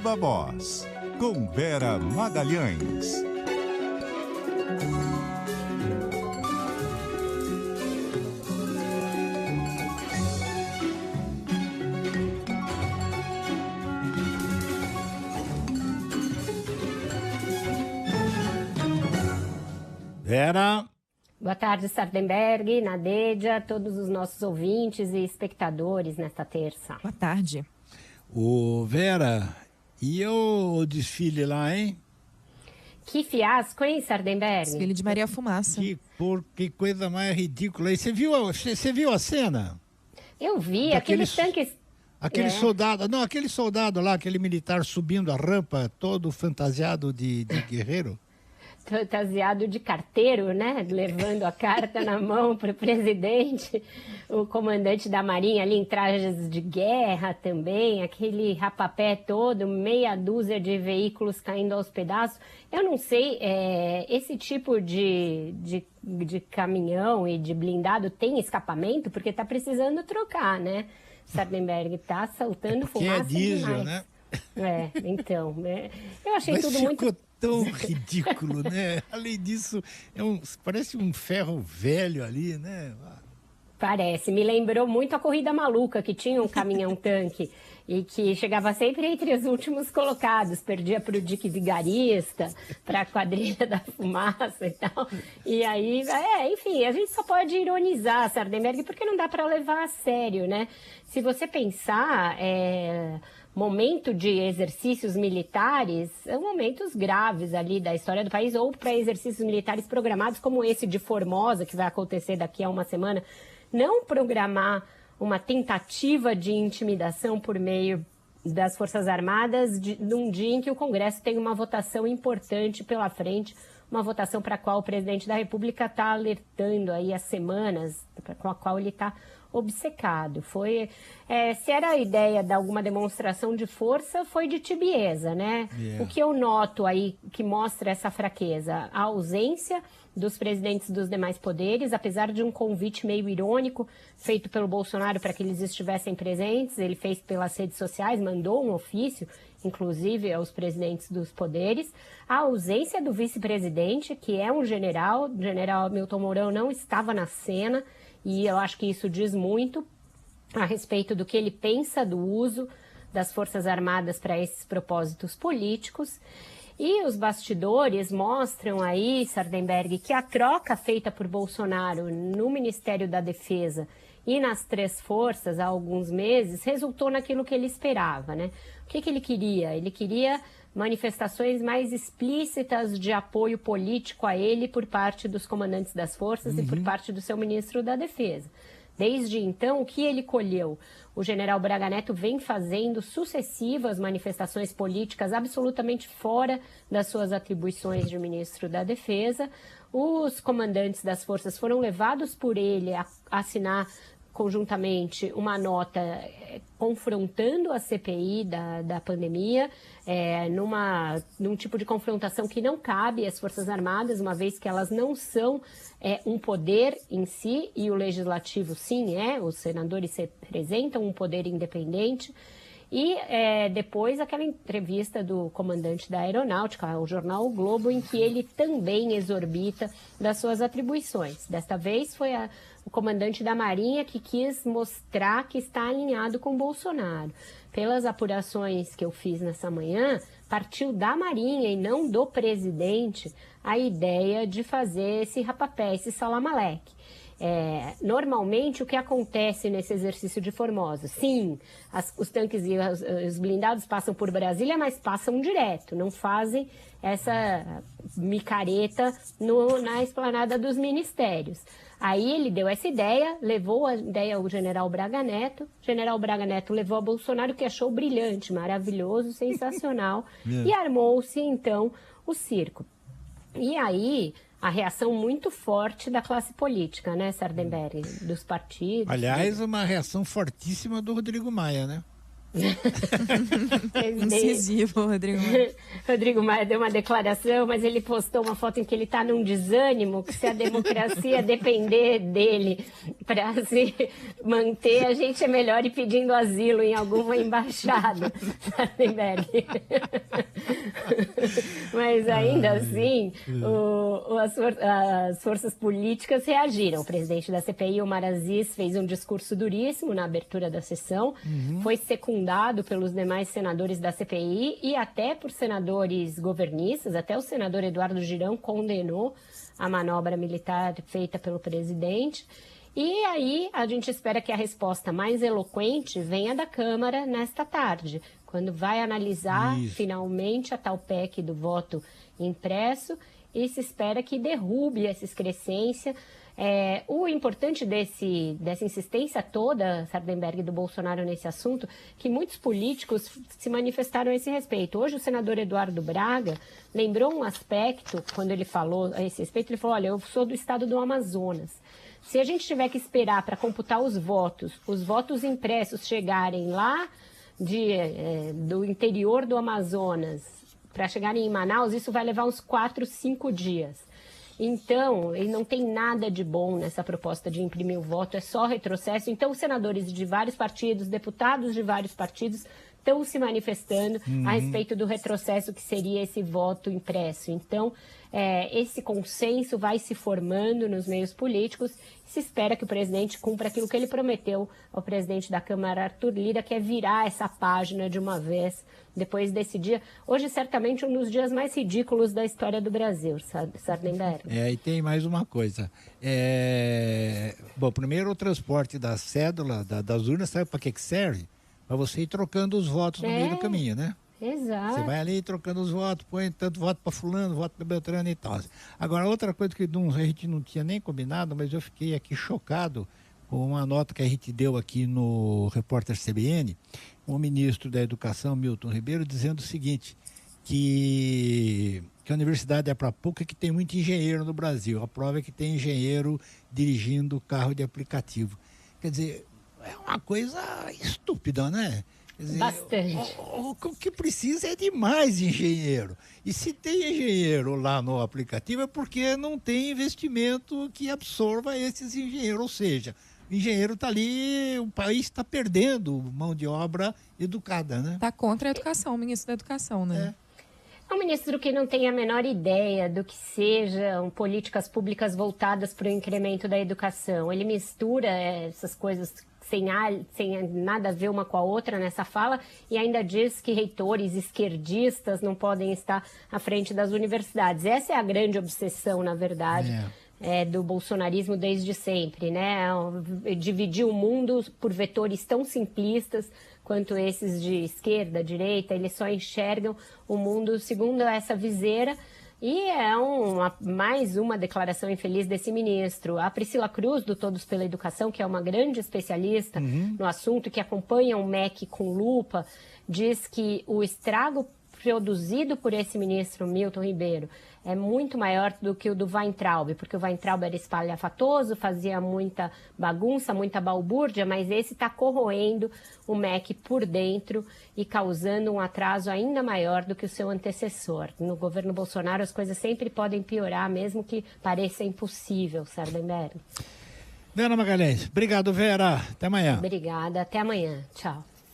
Viva Voz, com Vera Magalhães. Vera. Boa tarde, Sardenberg, Nadeja, todos os nossos ouvintes e espectadores nesta terça. Boa tarde. Vera, e o desfile lá, hein? Que fiasco, hein, Sardenberg? Desfile de Maria Fumaça. Que coisa mais ridícula. E você viu a cena? Eu vi, aqueles tanques... Aquele soldado lá, aquele militar subindo a rampa, todo fantasiado de guerreiro. Fantasiado de carteiro, né? Levando a carta na mão para o presidente, o comandante da Marinha ali em trajes de guerra também, aquele rapapé todo, meia dúzia de veículos caindo aos pedaços. Eu não sei, esse tipo de caminhão e de blindado tem escapamento? Porque está precisando trocar, né? Sardenberg está soltando fumaça é diesel, demais. né? Então, eu achei tudo muito... tão ridículo, né? Além disso, parece um ferro velho ali, né? Parece, me lembrou muito a Corrida Maluca, que tinha um caminhão-tanque e que chegava sempre entre os últimos colocados, perdia para o Dique Vigarista, para a Quadrilha da Fumaça e tal. E aí, enfim, a gente só pode ironizar, Sardenberg, porque não dá para levar a sério, né? Se você pensar... momento de exercícios militares, são momentos graves ali da história do país, ou para exercícios militares programados, como esse de Formosa, que vai acontecer daqui a uma semana, não programar uma tentativa de intimidação por meio das Forças Armadas num dia em que o Congresso tem uma votação importante pela frente, uma votação para a qual o presidente da República está alertando aí há semanas, com a qual ele está obcecado. Se era a ideia de alguma demonstração de força, foi de tibieza, né? O que eu noto aí que mostra essa fraqueza? A ausência dos presidentes dos demais poderes, apesar de um convite meio irônico feito pelo Bolsonaro para que eles estivessem presentes, ele fez pelas redes sociais, mandou um ofício, inclusive aos presidentes dos poderes. A ausência do vice-presidente, que é um general, o general Hamilton Mourão não estava na cena, e eu acho que isso diz muito a respeito do que ele pensa do uso das Forças Armadas para esses propósitos políticos. E os bastidores mostram aí, Sardenberg, que a troca feita por Bolsonaro no Ministério da Defesa e nas três forças há alguns meses resultou naquilo que ele esperava, né? O que ele queria? Ele queria manifestações mais explícitas de apoio político a ele por parte dos comandantes das forças e por parte do seu ministro da Defesa. Desde então, o que ele colheu? O general Braga Neto vem fazendo sucessivas manifestações políticas absolutamente fora das suas atribuições de ministro da Defesa. Os comandantes das forças foram levados por ele a assinar conjuntamente uma nota confrontando a CPI da pandemia, num tipo de confrontação que não cabe às Forças Armadas, uma vez que elas não são um poder em si, e o Legislativo sim os senadores representam um poder independente. E depois aquela entrevista do comandante da Aeronáutica, ao jornal O Globo, em que ele também exorbita das suas atribuições. Desta vez foi o comandante da Marinha que quis mostrar que está alinhado com Bolsonaro. Pelas apurações que eu fiz nessa manhã, partiu da Marinha e não do presidente a ideia de fazer esse rapapé, esse salamaleque. Normalmente, o que acontece nesse exercício de Formosa? Sim, os tanques e os blindados passam por Brasília, mas passam direto, não fazem essa micareta na esplanada dos ministérios. Aí ele deu essa ideia, levou a ideia ao general Braga Neto. O general Braga Neto levou a Bolsonaro, que achou brilhante, maravilhoso, sensacional, e armou-se, então, o circo. E aí, a reação muito forte da classe política, né, Sardenberg? Dos partidos. Aliás, uma reação fortíssima do Rodrigo Maia, né? Incisivo, Rodrigo Maia. Rodrigo Maia deu uma declaração, mas ele postou uma foto em que ele está num desânimo, que se a democracia depender dele para se manter, a gente é melhor ir pedindo asilo em alguma embaixada. Mas ainda assim, as forças políticas reagiram. O presidente da CPI, Omar Aziz, fez um discurso duríssimo na abertura da sessão, foi secundado pelos demais senadores da CPI e até por senadores governistas. Até o senador Eduardo Girão condenou a manobra militar feita pelo presidente. E aí a gente espera que a resposta mais eloquente venha da Câmara nesta tarde, quando vai analisar finalmente a tal PEC do voto impresso, e se espera que derrube essa excrescência. O importante dessa insistência toda, Sardenberg, do Bolsonaro nesse assunto, que muitos políticos se manifestaram a esse respeito. Hoje o senador Eduardo Braga lembrou um aspecto, quando ele falou a esse respeito, ele falou, olha, eu sou do estado do Amazonas. Se a gente tiver que esperar para computar os votos impressos chegarem lá do interior do Amazonas, para chegarem em Manaus, isso vai levar uns 4, 5 dias. Então, ele não tem nada de bom nessa proposta de imprimir o voto, é só retrocesso. Então, os senadores de vários partidos, deputados de vários partidos, estão se manifestando a respeito do retrocesso que seria esse voto impresso. Então, esse consenso vai se formando nos meios políticos. Se espera que o presidente cumpra aquilo que ele prometeu ao presidente da Câmara, Arthur Lira, que é virar essa página de uma vez depois desse dia. Hoje, certamente, um dos dias mais ridículos da história do Brasil, Sardenberg. E tem mais uma coisa. Bom, primeiro o transporte da cédula, das urnas, sabe para que serve? Para você ir trocando os votos no meio do caminho, né? Exato. Você vai ali trocando os votos, põe tanto voto para fulano, voto para Beltrano e tal. Agora, outra coisa que a gente não tinha nem combinado, mas eu fiquei aqui chocado com uma nota que a gente deu aqui no Repórter CBN, o ministro da Educação, Milton Ribeiro, dizendo o seguinte, que a universidade é para pouco e que tem muito engenheiro no Brasil. A prova é que tem engenheiro dirigindo carro de aplicativo. Quer dizer, é uma coisa estúpida, né? Quer dizer, bastante. O que precisa é de mais engenheiro. E se tem engenheiro lá no aplicativo é porque não tem investimento que absorva esses engenheiros. Ou seja, o engenheiro está ali, o país está perdendo mão de obra educada, né? Está contra a educação, o ministro da Educação, né? É um ministro que não tem a menor ideia do que sejam políticas públicas voltadas para o incremento da educação. Ele mistura essas coisas sem nada a ver uma com a outra nessa fala e ainda diz que reitores esquerdistas não podem estar à frente das universidades. Essa é a grande obsessão, na verdade, do bolsonarismo desde sempre, né? Dividir o mundo por vetores tão simplistas quanto esses de esquerda, direita, eles só enxergam o mundo segundo essa viseira. E mais uma declaração infeliz desse ministro. A Priscila Cruz, do Todos pela Educação, que é uma grande especialista no assunto, que acompanha o MEC com lupa, diz que o estrago produzido por esse ministro Milton Ribeiro é muito maior do que o do Weintraub, porque o Weintraub era espalhafatoso, fazia muita bagunça, muita balbúrdia, mas esse está corroendo o MEC por dentro e causando um atraso ainda maior do que o seu antecessor. No governo Bolsonaro as coisas sempre podem piorar, mesmo que pareça impossível, Sardenberg. Vera Magalhães, obrigado, Vera. Até amanhã. Obrigada, até amanhã. Tchau.